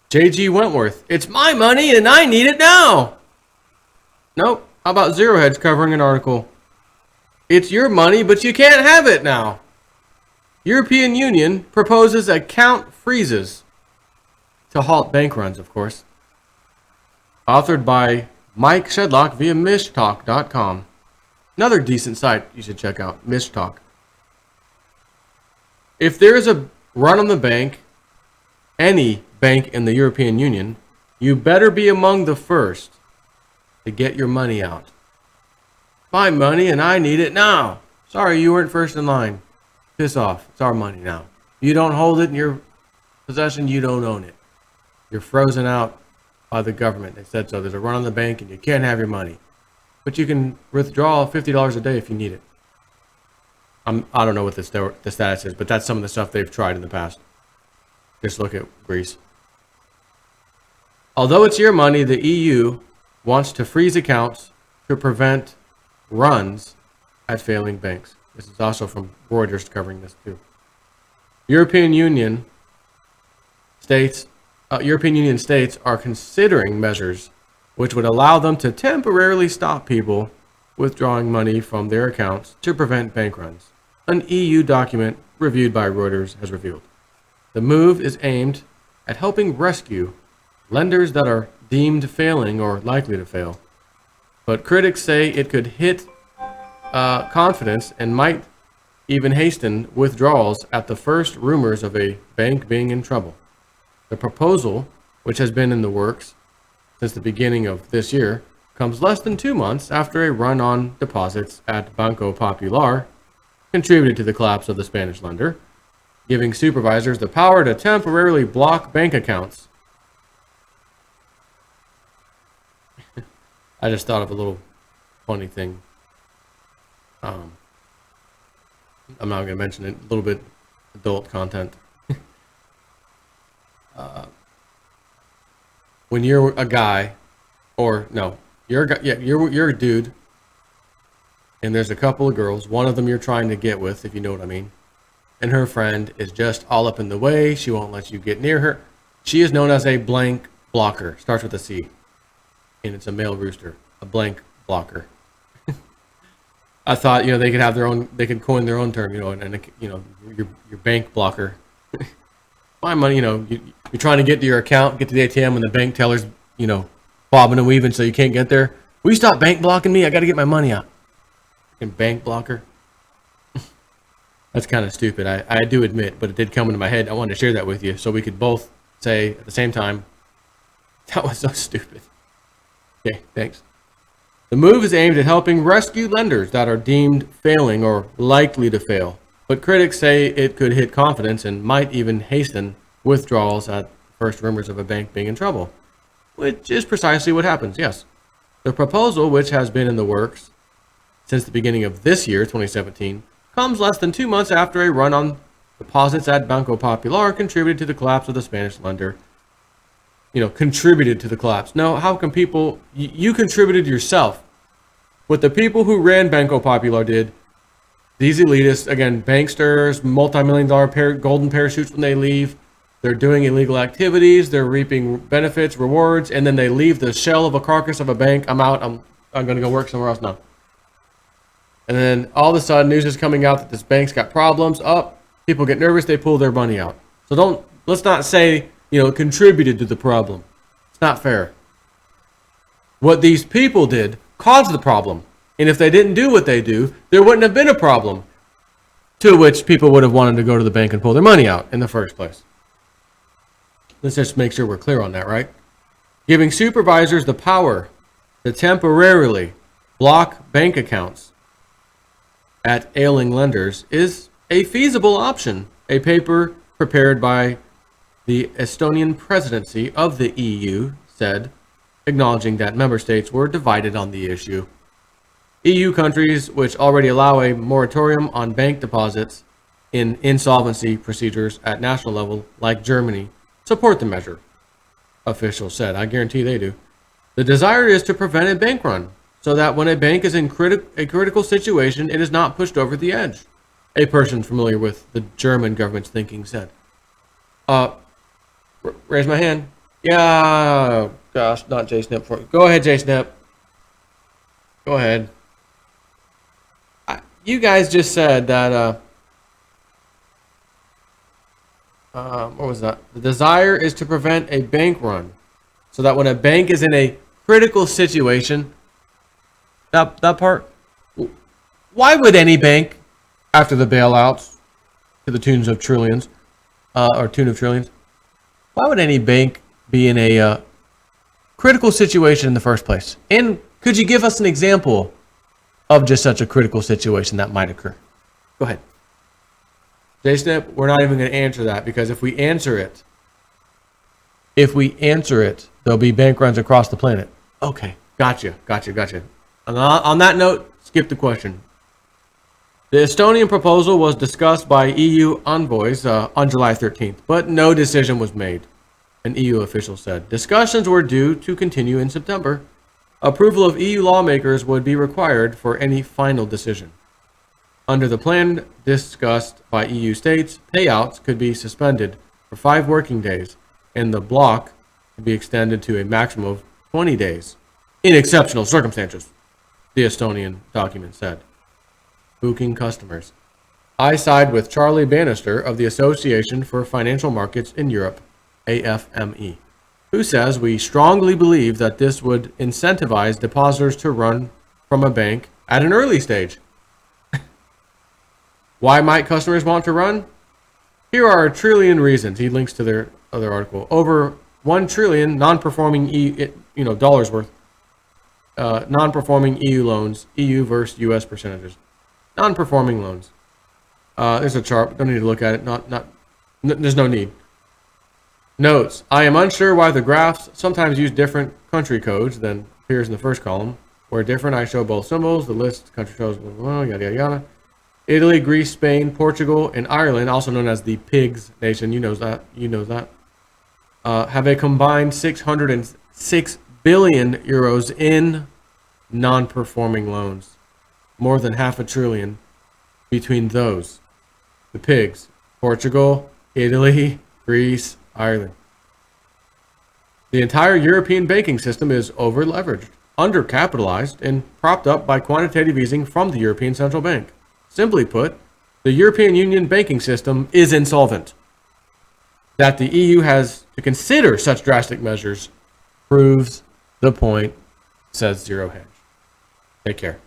J.G. Wentworth, it's my money and I need it now. Nope. How about Zero Hedge covering an article? It's your money, but you can't have it now. European Union proposes account freezes to halt bank runs, of course. Authored by Mike Shedlock via mishtalk.com. Another decent site you should check out, Mishtalk. If there is a run on the bank, any bank in the European Union, you better be among the first to get your money out. My money and I need it now. Sorry, you weren't first in line. Piss off. It's our money now. You don't hold it in your possession, you don't own it. You're frozen out by the government. They said so. There's a run on the bank and you can't have your money. But you can withdraw $50 a day if you need it. I don't know what the status is, but that's some of the stuff they've tried in the past. Just look at Greece. Although it's your money, the EU wants to freeze accounts to prevent runs at failing banks. This is also from Reuters covering this too. European Union states are considering measures which would allow them to temporarily stop people withdrawing money from their accounts to prevent bank runs. An EU document reviewed by Reuters has revealed. The move is aimed at helping rescue lenders that are deemed failing or likely to fail. But critics say it could hit confidence and might even hasten withdrawals at the first rumors of a bank being in trouble. The proposal, which has been in the works since the beginning of this year, comes less than 2 months after a run on deposits at Banco Popular contributed to the collapse of the Spanish lender, giving supervisors the power to temporarily block bank accounts. I just thought of a little funny thing. I'm not going to mention it. A little bit adult content. When you're a guy, or no, you're a dude, and there's a couple of girls. One of them you're trying to get with, if you know what I mean. And her friend is just all up in the way. She won't let you get near her. She is known as a blank blocker. Starts with a C, and it's a male rooster. A blank blocker. I thought, they could have their own. They could coin their own term, and your bank blocker. My money, you're trying to get to your account, get to the ATM, and the bank teller's, bobbing and weaving, so you can't get there. Will you stop bank blocking me? I got to get my money out. Fucking bank blocker. That's kind of stupid. I do admit, but it did come into my head. I wanted to share that with you, so we could both say at the same time, that was so stupid. Okay, thanks. The move is aimed at helping rescue lenders that are deemed failing or likely to fail, but critics say it could hit confidence and might even hasten withdrawals at first rumors of a bank being in trouble, which is precisely what happens, yes. The proposal, which has been in the works since the beginning of this year, 2017, comes less than 2 months after a run on deposits at Banco Popular contributed to the collapse of the Spanish lender. Contributed to the collapse. No, how can people... You contributed yourself. What the people who ran Banco Popular did, these elitists, again, banksters, multi-million-dollar golden parachutes when they leave, they're doing illegal activities, they're reaping benefits, rewards, and then they leave the shell of a carcass of a bank. I'm out. I'm going to go work somewhere else now. And then all of a sudden, news is coming out that this bank's got problems. People get nervous, they pull their money out. So let's not say, contributed to the problem. It's not fair. What these people did caused the problem. And if they didn't do what they do, there wouldn't have been a problem to which people would have wanted to go to the bank and pull their money out in the first place. Let's just make sure we're clear on that, right? Giving supervisors the power to temporarily block bank accounts at ailing lenders is a feasible option. A paper prepared by the Estonian presidency of the EU said, acknowledging that member states were divided on the issue. EU countries, which already allow a moratorium on bank deposits in insolvency procedures at national level, like Germany, support the measure, officials said. I guarantee they do. The desire is to prevent a bank run, so that when a bank is in a critical situation, it is not pushed over the edge, a person familiar with the German government's thinking said. Raise my hand. Yeah, gosh, not JSnip. Go ahead, JSnip. Go ahead. You guys just said that, what was that? The desire is to prevent a bank run so that when a bank is in a critical situation, that part, why would any bank, after the bailouts to the tunes of trillions, or tune of trillions, why would any bank be in a critical situation in the first place? And could you give us an example of just such a critical situation that might occur? Go ahead. JSnip, we're not even going to answer that because if we answer it, there'll be bank runs across the planet. Okay, gotcha. On that note, skip the question. The Estonian proposal was discussed by EU envoys on July 13th, but no decision was made, an EU official said. Discussions were due to continue in September. Approval of EU lawmakers would be required for any final decision. Under the plan discussed by EU states, payouts could be suspended for 5 working days, and the block could be extended to a maximum of 20 days in exceptional circumstances, the Estonian document said. Spooking customers. I side with Charlie Bannister of the Association for Financial Markets in Europe, AFME, who says we strongly believe that this would incentivize depositors to run from a bank at an early stage. Why might customers want to run? Here are a trillion reasons. He links to their other article. Over 1 trillion non-performing dollars worth non-performing EU loans, EU versus US percentages. Non-performing loans. There's a chart. Don't need to look at it. There's no need. Notes. I am unsure why the graphs sometimes use different country codes than appears in the first column. Where different, I show both symbols. The list country codes, yada yada yada. Italy, Greece, Spain, Portugal, and Ireland, also known as the Pigs Nation, you know that, have a combined 606 billion euros in non-performing loans. More than half a trillion between those. The Pigs, Portugal, Italy, Greece, Ireland. The entire European banking system is over-leveraged, undercapitalized, and propped up by quantitative easing from the European Central Bank. Simply put, the European Union banking system is insolvent. That the EU has to consider such drastic measures proves the point, says Zero Hedge. Take care.